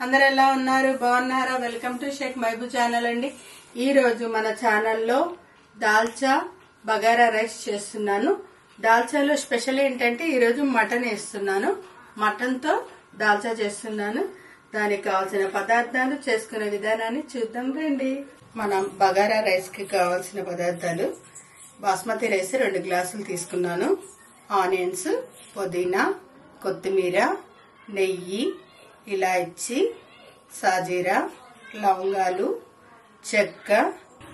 అందరూ ఎలా ఉన్నారు? బాగున్నారా? Welcome to Shaik Mahaboob channel అండి. ఈ రోజు మన ఛానల్లో దాల్చా బగారా రైస్ చేస్తున్నాను. దాల్చాలో స్పెషల్ ఏంటంటే ఈ రోజు మటన్ వేస్తున్నాను. మటన్ తో దాల్చా చేస్తున్నాను. దానికి కావాల్సిన పదార్థాలు, చేసుకునే విధానాన్ని చూద్దాం రండి. మనం బగారా రైస్ కి కావాల్సిన పదార్థాలు: బాస్మతి రైస్ 2 గ్లాసులు తీసుకున్నాను, ఆనియన్స్, పుదీనా, కొత్తిమీర, నెయ్యి, ఇలాచి, సాజీరా, లవంగాలు, చెక్క,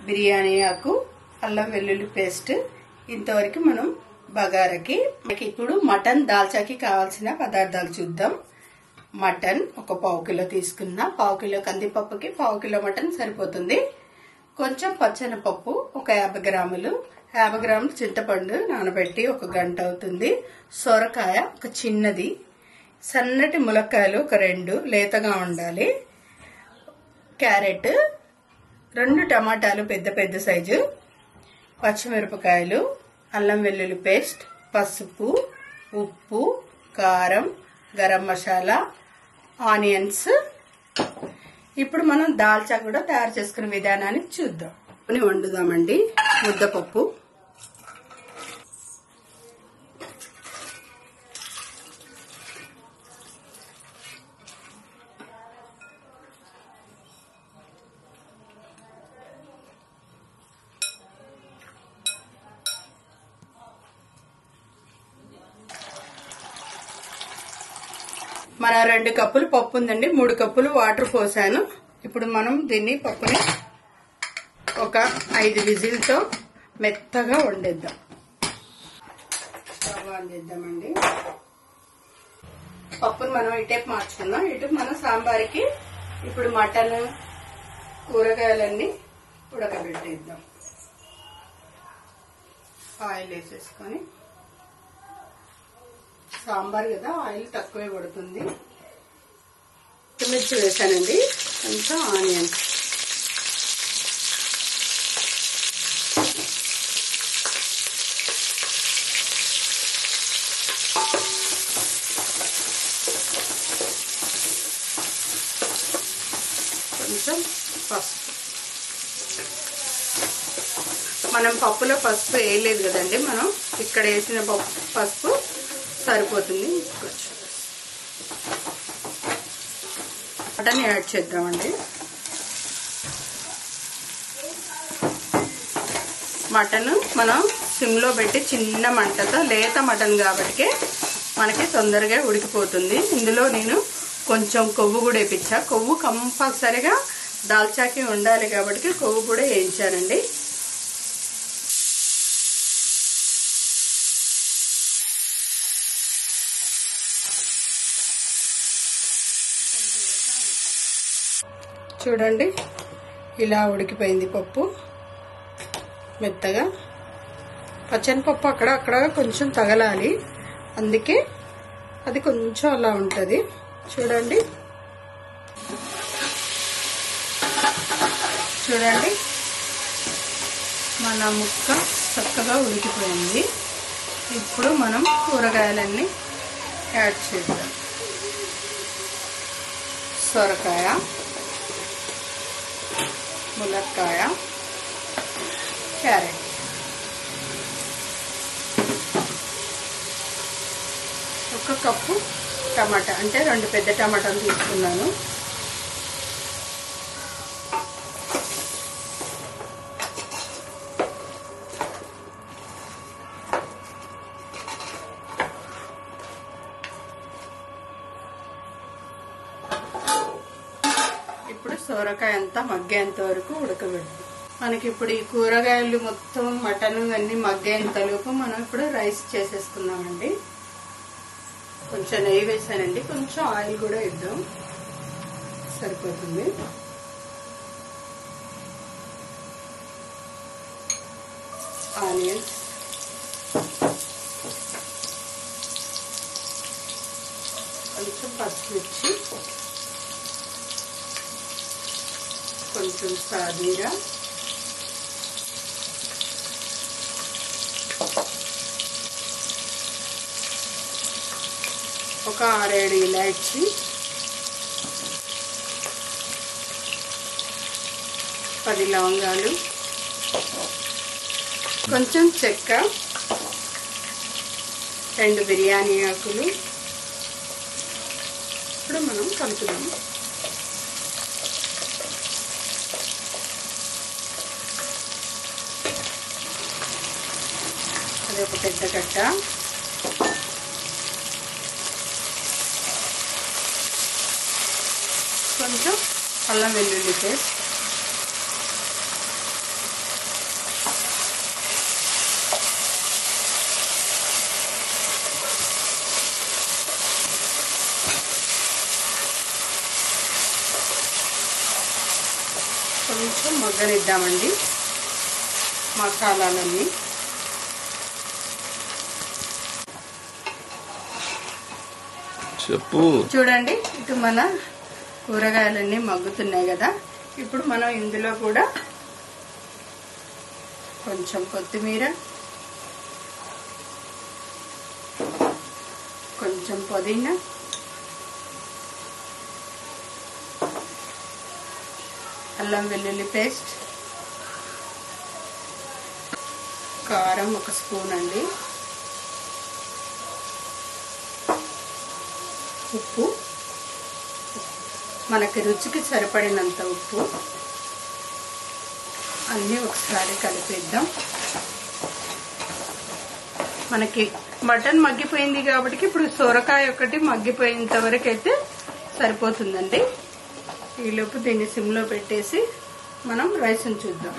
బిర్యానీ ఆకు, అల్లం వెల్లుల్లి పేస్ట్. ఇంతవరకు మనం బగారాకి. ఇప్పుడు మటన్ దాల్చాకి కావాల్సిన పదార్థాలు చూద్దాం. మటన్ ఒక 1/2 కిలో తీసుకున్నా. 1/2 కిలో కందిపప్పుకి 1/2 కిలో మటన్ సరిపోతుంది. కొంచెం పచ్చెనపప్పు ఒక 50 గ్రాములు, 50 గ్రాములు చింతపండు నానబెట్టి 1 గంట అవుతుంది. సొరకాయ ఒక చిన్నది, సన్నటి ములక్కాయలు ఒక 2 లేతగా ఉండాలి, క్యారెట్, 2 టమాటాలు పెద్ద పెద్ద సైజు, పచ్చిమిరపకాయలు, అల్లం వెల్లుల్లి పేస్ట్, పసుపు, ఉప్పు, కారం, గరం మసాలా, ఆనియన్స్. ఇప్పుడు మనం దాల్చా కూడా తయారు చేసుకునే విధానాన్ని చూద్దాం. వండుదామండి. ముద్దపప్పు, మన 2 కప్పులు పప్పు ఉందండి, 3 కప్పులు వాటర్ పోసాను. ఇప్పుడు మనం దీన్ని పప్పుని ఒక 5 విజిల్తో మెత్తగా వండేద్దాం. స్టవ్ ఆన్ చేద్దామండి. పప్పును మనం ఇటేపు మార్చుకుందాం. ఇటు మనం సాంబార్కి ఇప్పుడు మటన్, కూరగాయలన్నీ ఉడకబెట్టేద్దాం. ఆయిల్ వేసేసుకొని, సాంబార్ కదా ఆయిల్ తక్కువే పడుతుంది. పచ్చిమిర్చి వేసానండి, కొంచెం ఆనియన్స్, కొంచెం పసుపు. మనం పప్పులో పసుపు వేయలేదు కదండి, మనం ఇక్కడ వేసిన పసుపు సరిపోతుంది. మటన్ యాడ్ చేద్దామండి. మటన్ మనం సిమ్లో పెట్టి చిన్న మంటతో, లేత మటన్ కాబట్టి మనకి తొందరగా ఉడికిపోతుంది. ఇందులో నేను కొంచెం కొవ్వు కూడా వేయించా. కొవ్వు కంపల్సరిగా దాల్చాకి ఉండాలి కాబట్టి కొవ్వు కూడా వేయించానండి. చూడండి, ఇలా ఉడికిపోయింది పప్పు మెత్తగా. పచ్చనిపప్పు అక్కడ కొంచెం తగలాలి, అందుకే అది కొంచెం అలా ఉంటుంది. చూడండి మన ముక్క చక్కగా ఉడికిపోయింది. ఇప్పుడు మనం కూరగాయలన్నీ యాడ్ చేద్దాం. సొరకాయ, ములక్కాయ, క్యారెట్, ఒక కప్పు టమాటా, అంటే 2 పెద్ద టమాటాలు తీసుకున్నాను. ఇప్పుడు సొరకాయ అంతా మగ్గేంత వరకు ఉడకబెట్టు. మనకి ఇప్పుడు ఈ కూరగాయలు మొత్తం, మటన్ అన్ని మగ్గేంతలోపు మనం ఇప్పుడు రైస్ చేసేసుకున్నామండి. కొంచెం నెయ్యి వేసానండి, కొంచెం ఆయిల్ కూడా వేద్దాం, సరిపోతుంది. ఆనియన్స్, కొంచెం పచ్చిమిర్చి, కొంచెం సాజీరా, ఒక 6-7 ఇలాచి, 10 లవంగాలు, కొంచెం చెక్క, 2 బిర్యానీ ఆకులు. ఇప్పుడు మనం కలుపుదాం. అది ఒక పెద్ద గడ్డ, కొంచెం అల్లం వెల్లుల్లి పేస్ట్, కొంచెం మగ్గనిద్దామండి మసాలాలన్నీ. చెప్పు. చూడండి, ఇటు మన కూరగాయలన్నీ మగ్గుతున్నాయి కదా. ఇప్పుడు మనం ఇందులో కూడా కొంచెం కొత్తిమీర, కొంచెం పుదీనా, అల్లం వెల్లుల్లి పేస్ట్, కారం 1 స్పూన్ అండి, ఉప్పు మనకి రుచికి సరిపడినంత ఉప్పు అన్నీ ఒకసారి కలిపేద్దాం. మనకి మటన్ మగ్గిపోయింది కాబట్టి ఇప్పుడు సొరకాయ ఒకటి మగ్గిపోయేంత వరకు అయితే సరిపోతుందండి. ఈలోపు దీన్ని సిమ్లో పెట్టేసి మనం రైస్ని చూద్దాం.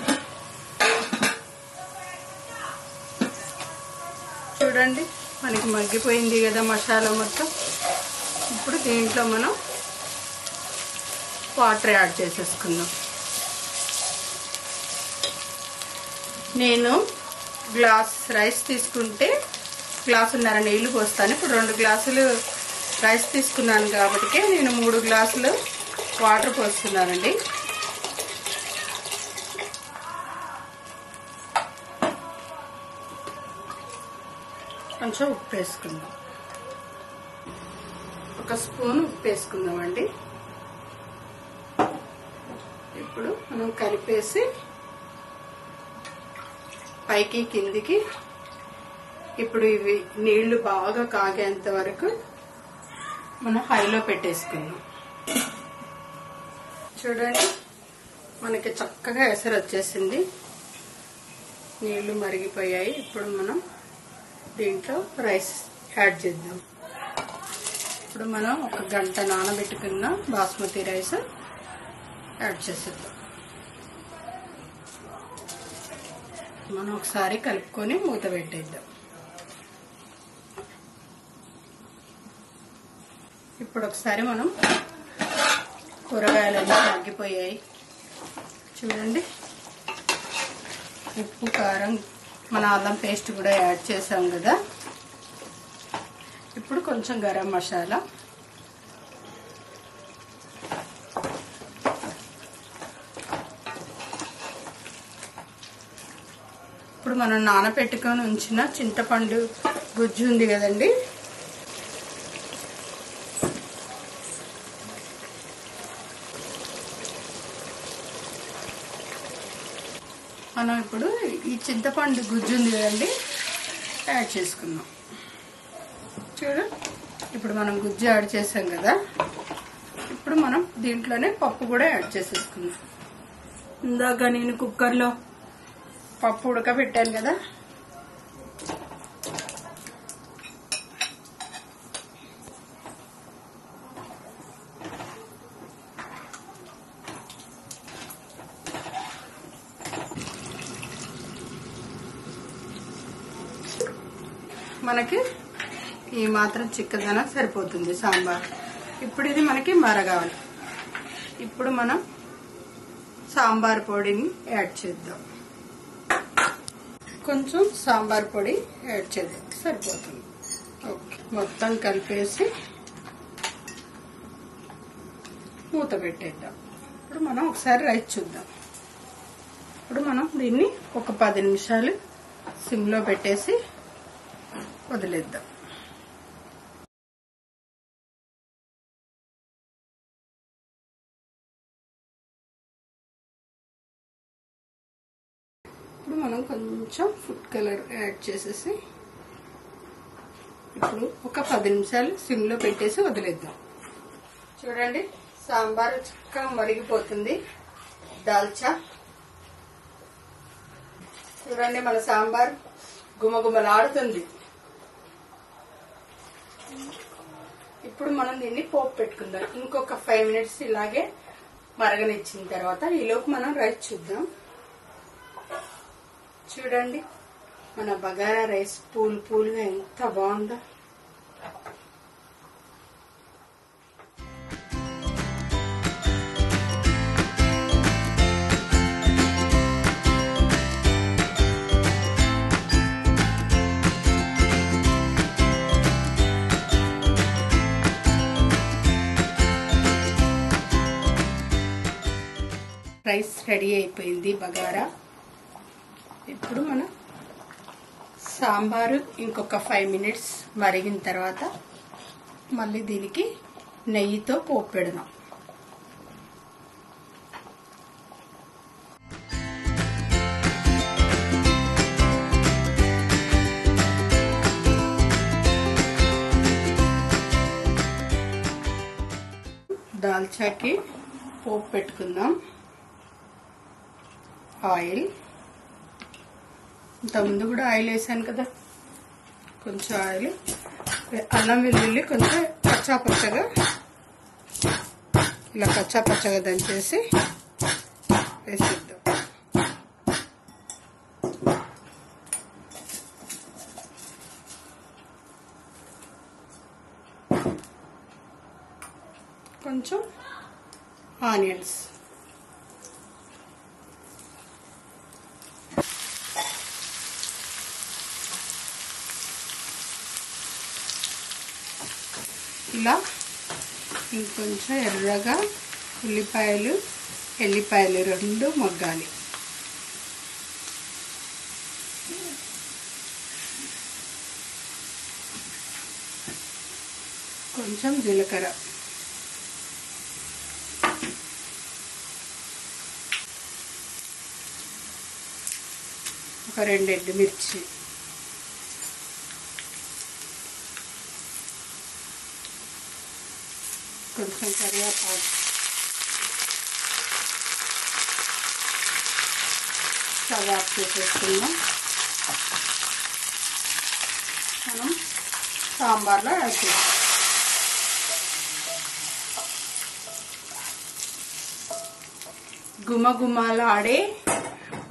చూడండి, మనకి మగ్గిపోయింది కదా మసాలా మొత్తం. ఇప్పుడు దీంట్లో మనం వాటర్ యాడ్ చేసేసుకుందాం. నేను గ్లాస్ రైస్ తీసుకుంటే గ్లాసున్నర నీళ్లు పోస్తాను. ఇప్పుడు 2 గ్లాసులు రైస్ తీసుకున్నాను కాబట్టి నేను 3 గ్లాసులు వాటర్ పోస్తున్నానండి. కొంచెం ఉప్పు వేసుకుందాం, 1 స్పూన్ ఉప్పు వేసుకుందామండి. ఇప్పుడు మనం కలిపేసి పైకి కిందికి ఇప్పుడు ఇవి నీళ్లు బాగా కాగేంత వరకు మనం హైలో పెట్టేసుకుందాం. చూడండి, మనకి చక్కగా ఎసరు వచ్చేసింది, నీళ్లు మరిగిపోయాయి. ఇప్పుడు మనం దీంట్లో రైస్ యాడ్ చేద్దాం. ఇప్పుడు మనం 1 గంట నానబెట్టుకున్న బాస్మతి రైస్ యాడ్ చేసేద్దాం. మనం ఒకసారి కలుపుకొని మూత పెట్టేద్దాం. ఇప్పుడు ఒకసారి మనం కూరగాయలన్నీ మగ్గిపోయాయి. చూడండి, ఉప్పు, కారం, మన అల్లం పేస్ట్ కూడా యాడ్ చేసాం కదా. ఇప్పుడు కొంచెం గరం మసాలా, ఇప్పుడు మనం నానబెట్టుకొని ఉంచిన చింతపండు గుజ్జు ఉంది కదండి, మనం ఇప్పుడు ఈ చింతపండు గుజ్జు ఉంది కదండి యాడ్ చేసుకుందాం. చూడు, ఇప్పుడు మనం గుజ్జు యాడ్ చేసాం కదా. ఇప్పుడు మనం దీంట్లోనే పప్పు కూడా యాడ్ చేసేసుకుందాం. ఇందాక నేను కుక్కర్లో పప్పు ఉడకబెట్టాను కదా, మనకి ఈ మాత్రం చిక్కదనం సరిపోతుంది సాంబార్. ఇప్పుడు ఇది మనకి మరగాలి. ఇప్పుడు మనం సాంబార్ పొడిని యాడ్ చేద్దాం. కొంచెం సాంబార్ పొడి యాడ్ చేద్దాం, సరిపోతుంది. ఓకే, మొత్తం కలిపేసి మూత పెట్టేద్దాం. ఇప్పుడు మనం ఒకసారి రైస్ చూద్దాం. ఇప్పుడు మనం దీన్ని ఒక 10 నిమిషాలు సిమ్లో పెట్టేసి వదిలేద్దాం. కొంచెం ఫుడ్ కలర్ యాడ్ చేసేసి ఇప్పుడు ఒక 10 నిమిషాలు సిమ్లో పెట్టేసి వదిలేద్దాం. చూడండి, సాంబారు చక్కగా మరిగిపోతుంది. దాల్చా చూడండి, మన సాంబార్ గుమగుమలాడుతుంది. ఇప్పుడు మనం దీన్ని పోపు పెట్టుకుందాం. ఇంకొక 5 మినిట్స్ ఇలాగే మరగనిచ్చిన తర్వాత ఈలోపు మనం రైస్ చూద్దాం. చూడండి, మన బగారా రైస్ పూలుగా ఎంత బాగుందో. రైస్ రెడీ అయిపోయింది బగారా. ఇప్పుడు మనం సాంబారు ఇంకొక 5 మినిట్స్ మరిగిన తర్వాత మళ్ళీ దీనికి నెయ్యితో పోపు పెడదాం. దాల్చాకి పోపు పెట్టుకుందాం. ఆయిల్, ఇంతకుముందు కూడా ఆయిల్ వేసాను కదా, కొంచెం ఆయిల్, అల్లం వెల్లుల్లి కొంచెం కచ్చాపచ్చగా ఇలా కచ్చాపచ్చగా దంచేసి వేసేద్దాం. కొంచెం ఆనియన్స్, ఇలా ఇంకొంచెం ఎర్రగా ఎల్లిపాయలు 2 మగ్గాలి. కొంచెం జీలకర్ర, ఒక 2 ఎండుమిర్చి, కొంచెం కరివేపాకు, స్టవ్ ఆఫ్ చేసేసుకుందాం. మనం సాంబార్లో యాడ్ చేస్తాం. గుమగుమలాడే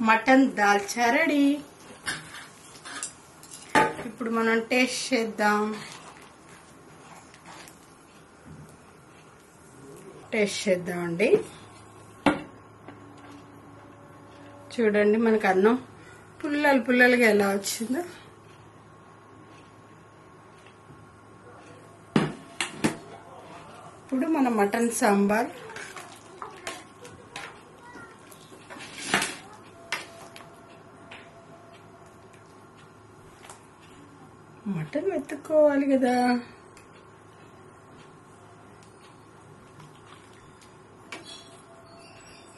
మటన్ దాల్చా రెడీ. ఇప్పుడు మనం టేస్ట్ చేద్దాం. అండి. చూడండి, మనకు అన్నం పుల్లలుగా ఎలా వచ్చిందో. ఇప్పుడు మన మటన్ సాంబార్ మటన్ వెతుక్కోవాలి కదా.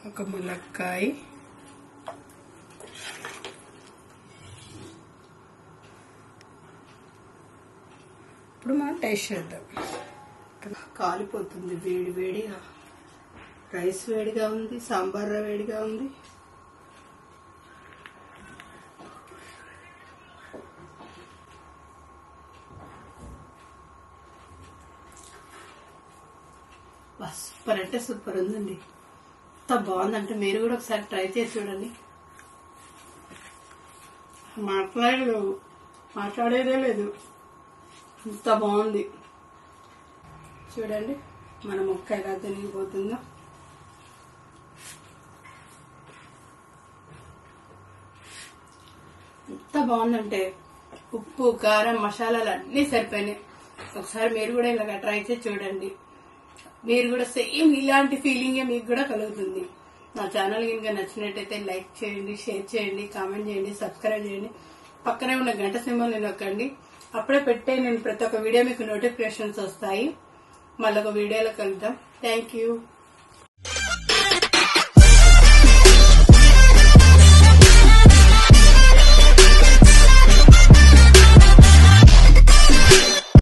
ఒక ములక్కాయ, ఇప్పుడు మనం టేస్ట్ చేద్దాం. కాలిపోతుంది వేడిగా. రైస్ వేడిగా ఉంది, సాంబార్ వేడిగా ఉంది. సూపర్ అంటే సూపర్ ఉందండి. ఎంత బాగుందంటే మీరు కూడా ఒకసారి ట్రై చేసి చూడండి. మాట్లాడేదే లేదు, ఎంత బాగుంది. చూడండి మన ముక్క ఎలా తిరిగిపోతుందో. ఎంత బాగుందంటే ఉప్పు, కారం, మసాలాలు అన్నీ సరిపోయినాయి. ఒకసారి మీరు కూడా ఇలాగ ట్రై చేసి చూడండి. మీరు కూడా సేమ్ ఇలాంటి ఫీలింగే మీకు కూడా కలుగుతుంది. నా ఛానల్ కనుక నచ్చినట్టయితే లైక్ చేయండి, షేర్ చేయండి, కామెంట్ చేయండి, సబ్స్క్రైబ్ చేయండి. పక్కనే ఉన్న గంట సింబల్ నొక్కండి. అప్పుడే నేను ప్రతి ఒక్క వీడియో మీకు నోటిఫికేషన్స్ వస్తాయి. మళ్ళొక వీడియోలో కలుద్దాం. Thank you.